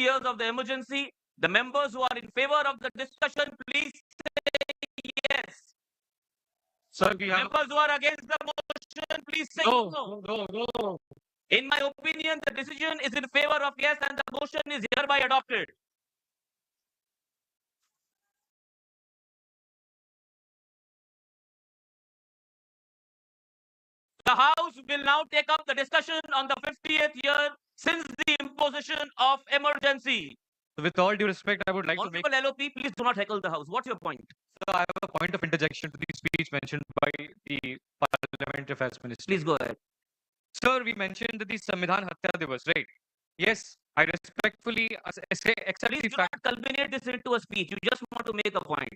years of the emergency. The members who are in favor of the discussion, please say yes. Sir, we have Members who are against the motion, please say no. no. In my opinion, the decision is in favor of yes and the motion is hereby adopted. The House will now take up the discussion on the 50th year since the imposition of emergency. With all due respect, I would like to make. Honorable LOP, please do not heckle the House. What's your point? Sir, I have a point of interjection to the speech mentioned by the Parliamentary Affairs Minister. Please go ahead. Sir, we mentioned the Samvidhan Hatya Divas, right? Yes, I respectfully accept Please the do fact. not culminate this into a speech. You just want to make a point.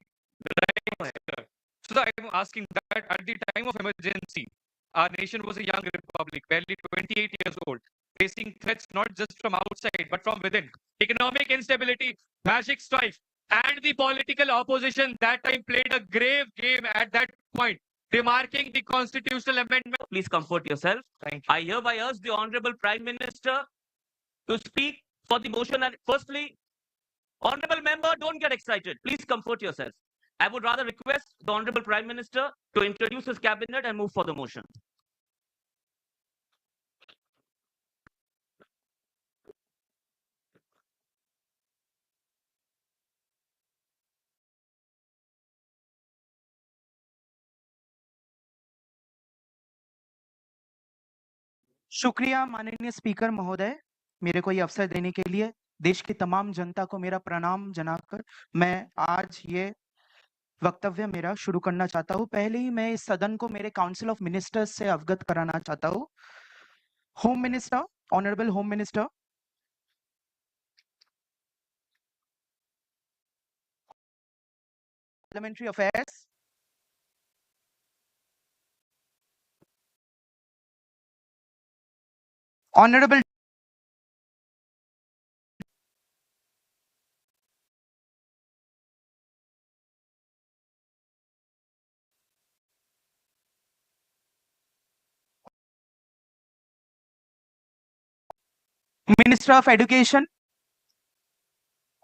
Right, sir. So I'm asking that at the time of emergency, our nation was a young republic, barely 28 years old, facing threats not just from outside but from within. Economic instability, magic strife, and the political opposition that time played a grave game at that point, remarking the constitutional amendment. Please comfort yourself. Thank you. I hereby urge the Honorable Prime Minister to speak for the motion. And firstly, Honorable Member, don't get excited. Please comfort yourself. I would rather request the Honorable Prime Minister to introduce his cabinet and move for the motion. शुक्रिया माननीय speaker महोदय, मेरे को ये अवसर देने के लिए। देश की तमाम जनता को मेरा प्रणाम जनाकर मैं आज ये वक्तव्य मेरा शुरू करना चाहता हूँ। पहले ही मैं इस सदन को मेरे काउंसिल ऑफ मिनिस्टर्स से अवगत कराना चाहता हूँ। Home minister, honourable home minister, parliamentary affairs, Honorable Minister of Education,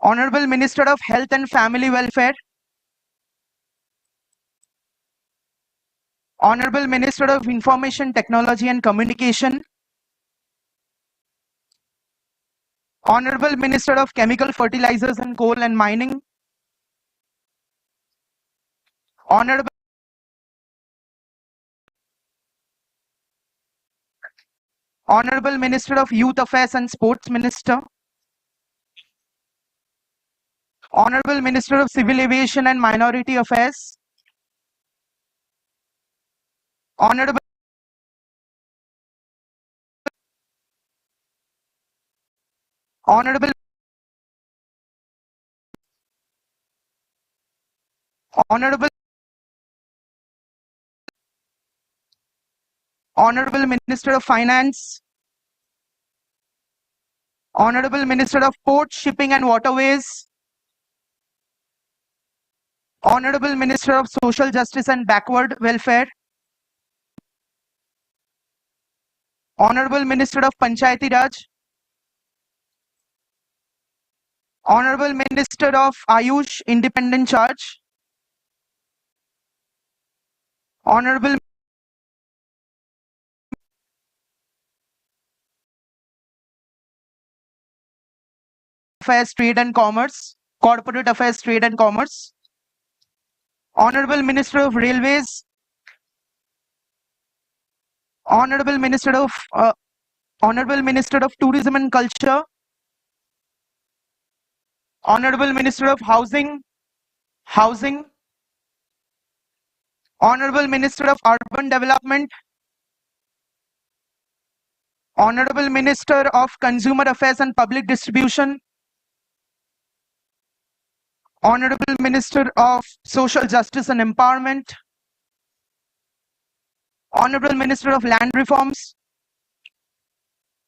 Honorable Minister of Health and Family Welfare, Honorable Minister of Information Technology and Communication, Honorable Minister of Chemical Fertilizers and Coal and Mining, Honorable Minister of Youth Affairs and Sports Minister, Honorable Minister of Civil Aviation and Minority Affairs, Honorable Minister of Finance, Honorable Minister of Ports, Shipping and Waterways, Honorable Minister of Social Justice and Backward Welfare, Honorable Minister of Panchayati Raj, Honorable Minister of Ayush Independent Charge, Honorable Affairs, Trade and Commerce, Corporate Affairs, Trade and Commerce, Honorable Minister of Railways, Honorable Minister of Tourism and Culture, Honorable Minister of Housing, Honorable Minister of Urban Development, Honorable Minister of Consumer Affairs and Public Distribution, Honorable Minister of Social Justice and Empowerment, Honorable Minister of Land Reforms,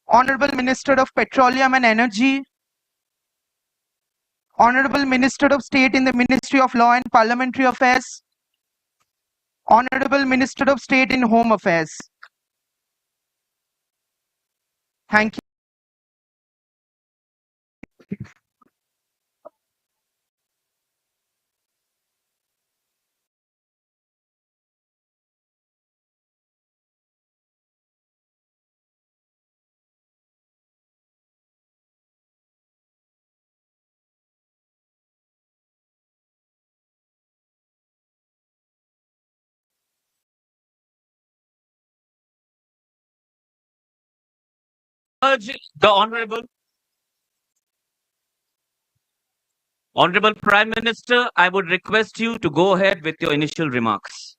Honorable Minister of Petroleum and Energy, Honorable Minister of State in the Ministry of Law and Parliamentary Affairs, Honorable Minister of State in Home Affairs. Thank you. Urge the Honorable Prime Minister, I would request you to go ahead with your initial remarks.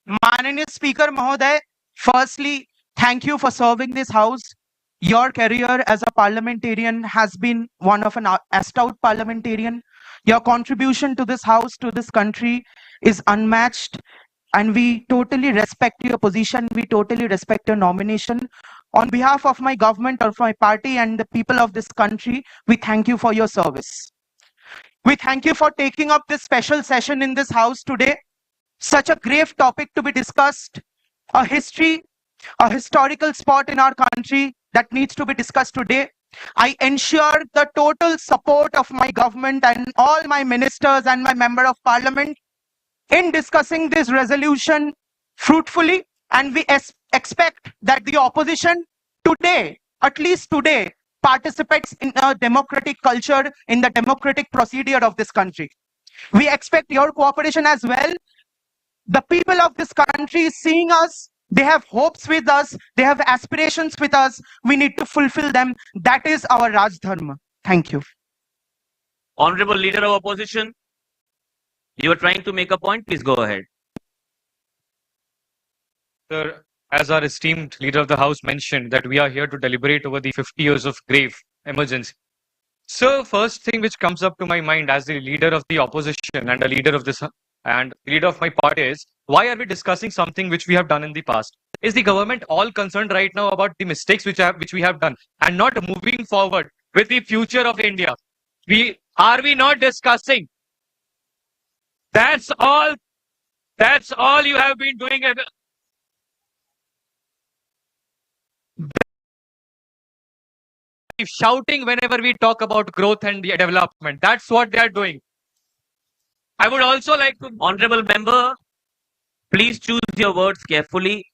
माननीय speaker महोदय, firstly, thank you for serving this house. Your career as a parliamentarian has been one of an astute parliamentarian. Your contribution to this house, to this country, is unmatched, and we totally respect your position. We totally respect your nomination. On behalf of my government, of my party, and the people of this country, we thank you for your service. We thank you for taking up this special session in this house today. Such a grave topic to be discussed, a history, a historical spot in our country that needs to be discussed today. I ensure the total support of my government and all my ministers and my member of parliament in discussing this resolution fruitfully, and we expect that the opposition today, at least today, participates in a democratic culture, in the democratic procedure of this country. We expect your cooperation as well. The people of this country is seeing us. They have hopes with us. They have aspirations with us. We need to fulfill them. That is our Raj Dharma. Thank you. Honorable Leader of Opposition, you are trying to make a point. Please go ahead. Sir, as our esteemed leader of the House mentioned that we are here to deliberate over the 50 years of grave emergency. So, first thing which comes up to my mind as the leader of the opposition and a leader of this and leader of my party is, why are we discussing something which we have done in the past? Is the government all concerned right now about the mistakes which we have done and not moving forward with the future of India? Are we not discussing? That's all you have been doing. Shouting whenever we talk about growth and development. That's what they are doing. I would also like to... Honorable Member, please choose your words carefully.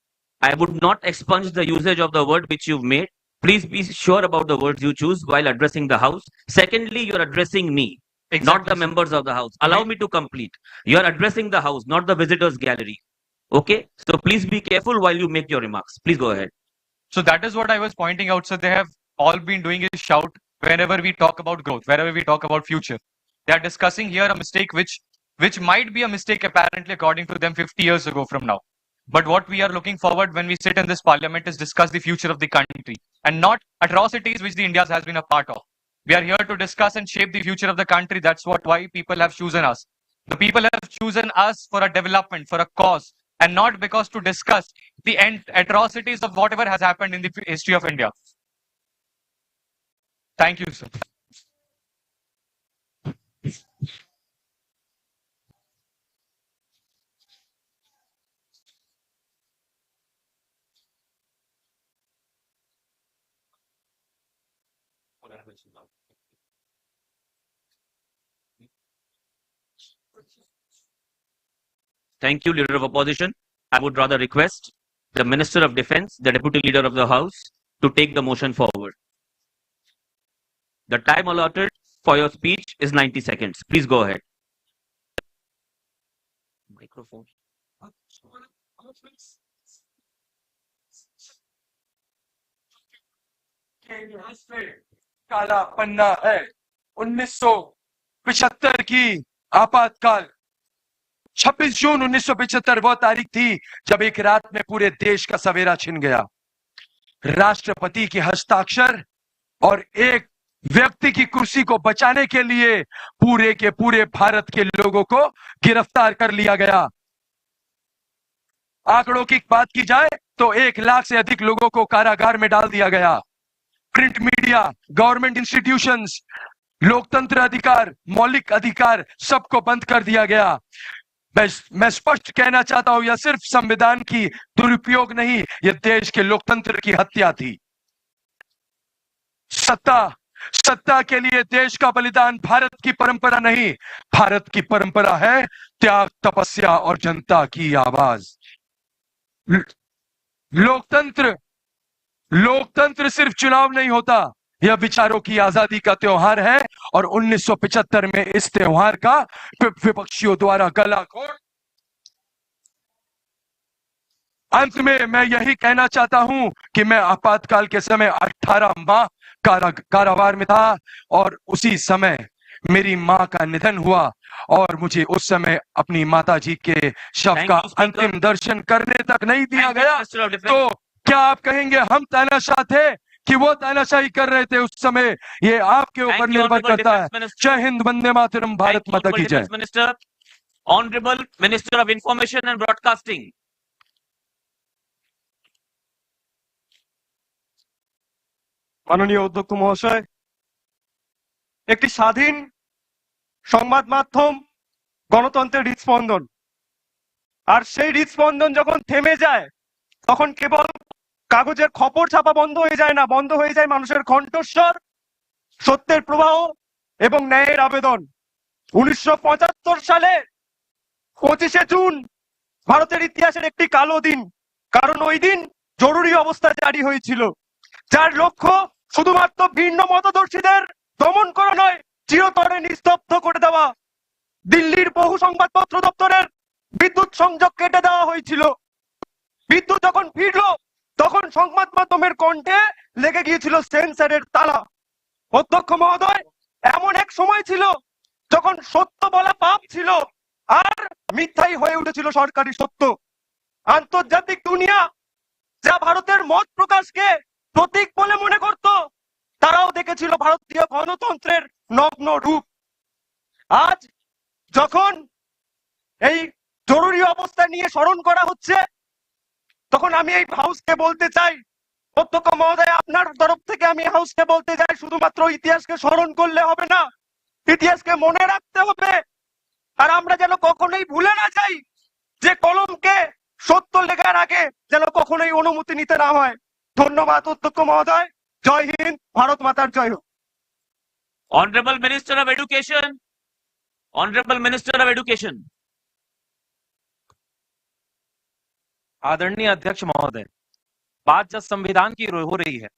I would not expunge the usage of the word which you've made. Please be sure about the words you choose while addressing the House. Secondly, you're addressing me, not the members of the House. Allow me to complete. You're addressing the House, not the visitors gallery. Okay? So please be careful while you make your remarks. Please go ahead. So that is what I was pointing out. So they have all been doing is shout whenever we talk about growth, wherever we talk about future. They are discussing here a mistake which might be a mistake apparently according to them 50 years ago from now. But what we are looking forward when we sit in this parliament is discuss the future of the country and not atrocities which the India has been a part of. We are here to discuss and shape the future of the country. That's why people have chosen us. The people have chosen us for a development, for a cause, and not because to discuss the atrocities of whatever has happened in the history of India. Thank you, sir. Thank you, Leader of Opposition. I would rather request the Minister of Defense, the Deputy Leader of the House, to take the motion forward. The time allotted for your speech is 90 seconds. Please go ahead. Microphone. काला पन्ना है 1975 की आपातकाल 26 जून 1975 वो तारीख थी जब एक रात में पूरे देश का सवेरा छिन गया। राष्ट्रपति के हस्ताक्षर और एक व्यक्ति की कुर्सी को बचाने के लिए पूरे के पूरे भारत के लोगों को गिरफ्तार कर लिया गया। आंकड़ों की बात की जाए तो 1 लाख से अधिक लोगों को कारागार में डाल दिया गया। प्रिंट मीडिया, गवर्नमेंट इंस्टीट्यूशंस, लोकतंत्र अधिकार, मौलिक अधिकार सबको बंद कर दिया गया। मैं स्पष्ट कहना चाहता हूं, यह सिर्फ संविधान की दुरुपयोग नहीं, यह देश के लोकतंत्र की हत्या थी। सत्ता के लिए देश का बलिदान भारत की परंपरा नहीं, भारत की परंपरा है त्याग, तपस्या और जनता की आवाज। लोकतंत्र लोकतंत्र सिर्फ चुनाव नहीं होता, यह विचारों की आजादी का त्योहार है। और 1975 में इस त्योहार का विपक्षियों द्वारा गला घोट। अंत में मैं यही कहना चाहता हूं कि मैं आपातकाल के समय 18 माह कारावार में था और उसी समय मेरी मां का निधन हुआ और मुझे उस समय अपनी माताजी के शव का अंतिम दर्शन करने तक नहीं दिया गया। तो क्या आप कहेंगे हम तानाशाह थे कि वो तानाशाही कर रहे थे उस समय? ये आपके ऊपर निर्भर करता है। जय हिंद, वंदे मातरम, भारत माता की जय। Minister, honourable minister of information and broadcasting. মাননীয় অধ্যক্ষ মহাশয়, একটি স্বাধীন সংবাদ মাধ্যম গণতন্ত্রের হৃদস্পন্দন, আর সেই হৃদস্পন্দন যখন থেমে যায় তখন কেবল কাগজের খবর ছাপা বন্ধ হয়ে যায় না, বন্ধ হয়ে যায় মানুষের কণ্ঠস্বর, সত্যের প্রবাহ এবং ন্যায়ের আবেদন। 1975 সালে 25শে জুন ভারতের ইতিহাসের একটি কালো দিন, কারণ ওই দিন জরুরি অবস্থা জারি হয়েছিল, যার লক্ষ্য শুধুমাত্র ভিন্ন মতদর্শীদের দমন করা নয়, চিরতরে নিস্তব্ধ করে দেওয়া। দিল্লির বহু সংবাদপত্র দপ্তরের বিদ্যুৎ সংযোগ কেটে দেওয়া হয়েছিল। বিদ্যুৎ যখন ফিরলো তখন সংবাদ মাধ্যমের কণ্ঠে লেগে গিয়েছিল সেন্সরের তালা। অধ্যক্ষ মহোদয়, এমন এক সময় ছিল যখন সত্য বলা পাপ ছিল আর মিথ্যাই হয়ে উঠেছিল সরকারি সত্য। আন্তর্জাতিক দুনিয়া যা ভারতের মত প্রকাশকে প্রতীক বলে মনে করত, তারাও দেখেছিল ভারতীয় গণতন্ত্রের নগ্ন রূপ। আজ যখন এই জরুরি অবস্থা নিয়ে স্মরণ করা হচ্ছে, তখন আমি এই হাউসকে বলতে চাই, অধ্যক্ষ মহোদয়, আপনার তরফ থেকে আমি হাউসকে বলতে চাই, শুধুমাত্র ইতিহাসকে স্মরণ করলে হবে না, ইতিহাসকে মনে রাখতে হবে। আর আমরা যেন কখনোই ভুলে না যাই যে কলমকে সত্য লেখার আগে যেন কখনোই অনুমতি নিতে না হয়। ধন্যবাদ অধ্যক্ষ মহোদয়। জয় হিন্দ, ভারত মাতার জয় হোক। Honorable Minister of Education, Honorable Minister of Education. आदरणीय अध्यक्ष महोदय, बात जब संविधान की हो रही है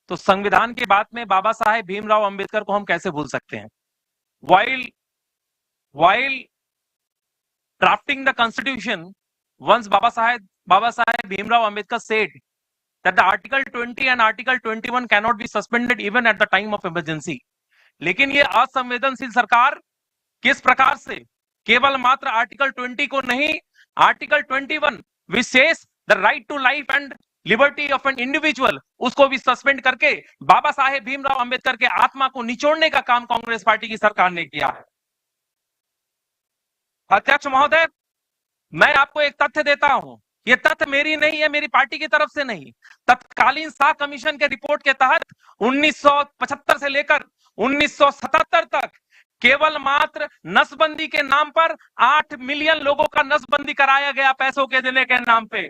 तो संविधान की बात में बाबा साहेब भीमराव अंबेडकर को हम कैसे भूल सकते हैं? While drafting the constitution, once Baba Saheb Bhimrao Ambedkar said that the Article 20 and Article 21 cannot be suspended even at the time of emergency. लेकिन ये असंवेदनशील सरकार किस प्रकार से केवल मात्र आर्टिकल 20 को नहीं, आर्टिकल 21 विशेष the right to life and liberty of an individual, उसको भी सस्पेंड करके बाबा साहेब भीमराव अंबेडकर के आत्मा को निचोड़ने का काम कांग्रेस पार्टी की सरकार ने किया है। अध्यक्ष महोदय, मैं आपको एक तथ्य देता हूं, ये तथ्य मेरी नहीं है, मेरी पार्टी की तरफ से नहीं, तत्कालीन शाह कमीशन के रिपोर्ट के तहत 1975 से लेकर 1977 तक केवल मात्र नसबंदी के नाम पर 8 मिलियन लोगों का नसबंदी कराया गया पैसों के देने के नाम पे।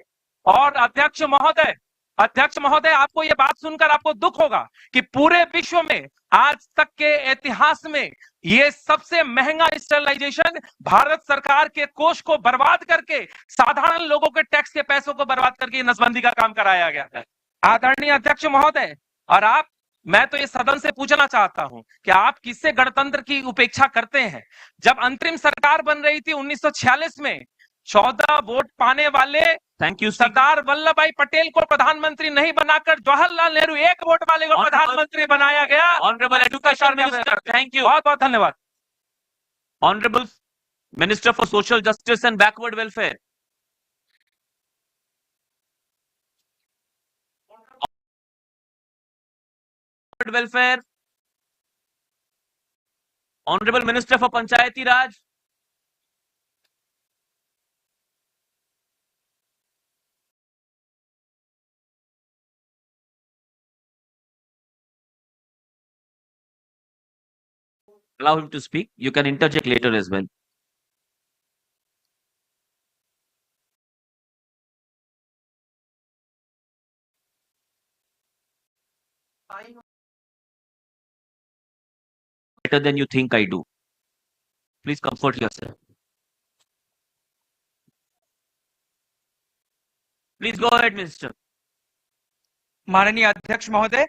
और अध्यक्ष महोदय, आपको यह बात सुनकर आपको दुख होगा कि पूरे विश्व में आज तक के इतिहास में ये सबसे महंगा स्टरलाइजेशन भारत सरकार के कोष को बर्बाद करके, साधारण लोगों के टैक्स के पैसों को बर्बाद करके नसबंदी का काम कराया गया है। आदरणीय अध्यक्ष महोदय, और मैं तो ये सदन से पूछना चाहता हूं कि आप किससे गणतंत्र की उपेक्षा करते हैं? जब अंतरिम सरकार बन रही थी 1946 में, 14 वोट पाने वाले सरदार वल्लभ भाई पटेल को प्रधानमंत्री नहीं बनाकर जवाहरलाल नेहरू 1 वोट वाले को प्रधानमंत्री बनाया गया। Honourable education minister, thank you, बहुत बहुत धन्यवाद। Honourable minister for social justice and backward welfare. Welfare, honourable minister for Panchayati Raj. Allow him to speak. You can interject later as well. better than you think I do. Please comfort yourself. Please go ahead, Minister. माननीय अध्यक्ष महोदय,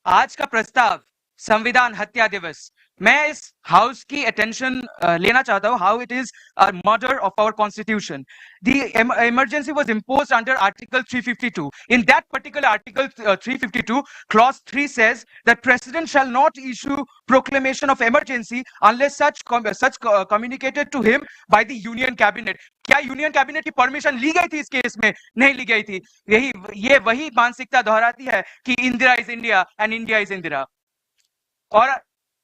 आज का प्रस्ताव संविधान हत्या दिवस, मैं इस हाउस की अटेंशन लेना चाहता हूं how it is a murder of our constitution. The emergency was imposed under article 352. In that particular article 352, clause 3 says that president shall not issue proclamation of emergency unless such communicated to him by the union cabinet. क्या union cabinet की permission ली गई थी इस case में? नहीं ली गई थी. ये वही मानसिकता दोहराती है कि Indira is India and India is Indira. और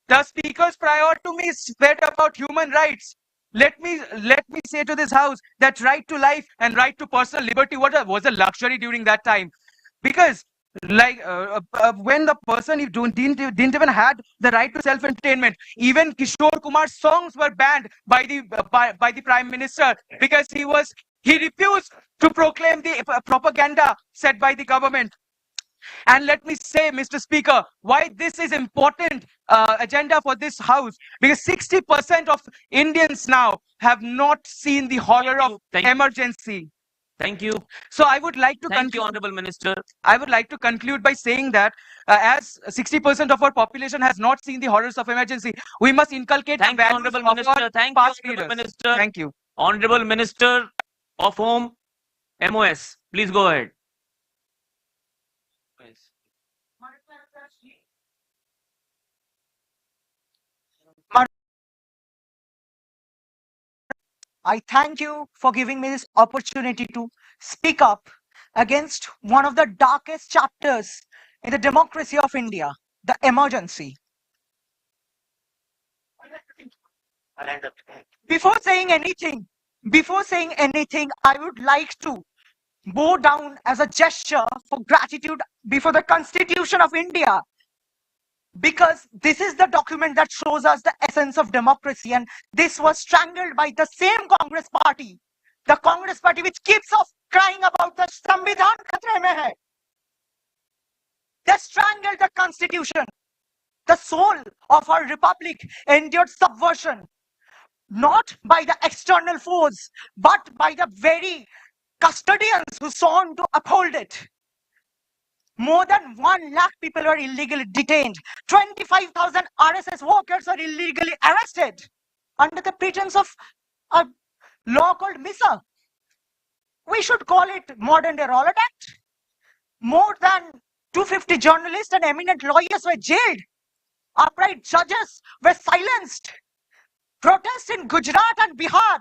the speaker's prior to me said about human rights. Let me say to this house that right to life and right to personal liberty was a luxury during that time, because when the person didn't even had the right to self-entertainment, even Kishore Kumar's songs were banned by the Prime Minister because he refused to proclaim the propaganda said by the government. And let me say, Mr. Speaker, why this is important agenda for this house, because 60% of Indians now have not seen the horror of emergency. Thank you. So I would like to Thank you, Honorable Minister. I would like to conclude by saying that as 60% of our population has not seen the horrors of emergency, we must inculcate Thank the you, values Honorable of Minister. our Thank you, past Honorable leaders. Minister. Thank you. Honorable Minister of Home, MOS, please go ahead. I thank you for giving me this opportunity to speak up against one of the darkest chapters in the democracy of India, the emergency. Before saying anything, I would like to bow down as a gesture for gratitude before the Constitution of India, because this is the document that shows us the essence of democracy, and this was strangled by the same Congress party, the Congress party which keeps off crying about the Samvidhan khatre mein hai. They strangled the Constitution. The soul of our republic endured subversion, not by the external foes, but by the very custodians who sought to uphold it. More than 1 lakh people were illegally detained. 25,000 RSS workers were illegally arrested under the pretense of a law called MISA. We should call it modern day Rowlatt Act. More than 250 journalists and eminent lawyers were jailed. Upright judges were silenced. Protests in Gujarat and Bihar,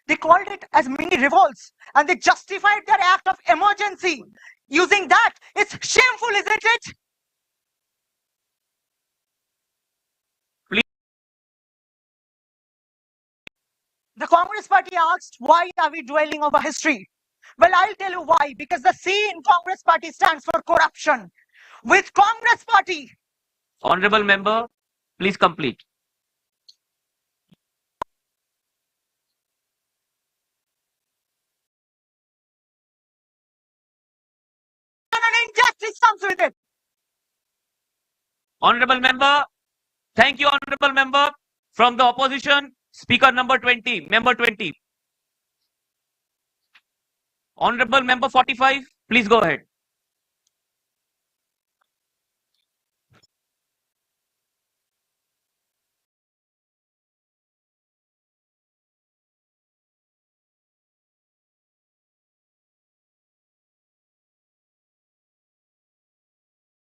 they called it as mini revolts, and they justified their act of emergency using that. It's shameful, isn't it? Please. The Congress party asked, why are we dwelling over history? Well, I'll tell you why. Because the C in Congress party stands for corruption. With Congress party. Honorable member, please complete. Injustice comes with it. Honorable member, thank you, honorable member. From the opposition, speaker number 20, member 20. Honorable member 45, please go ahead.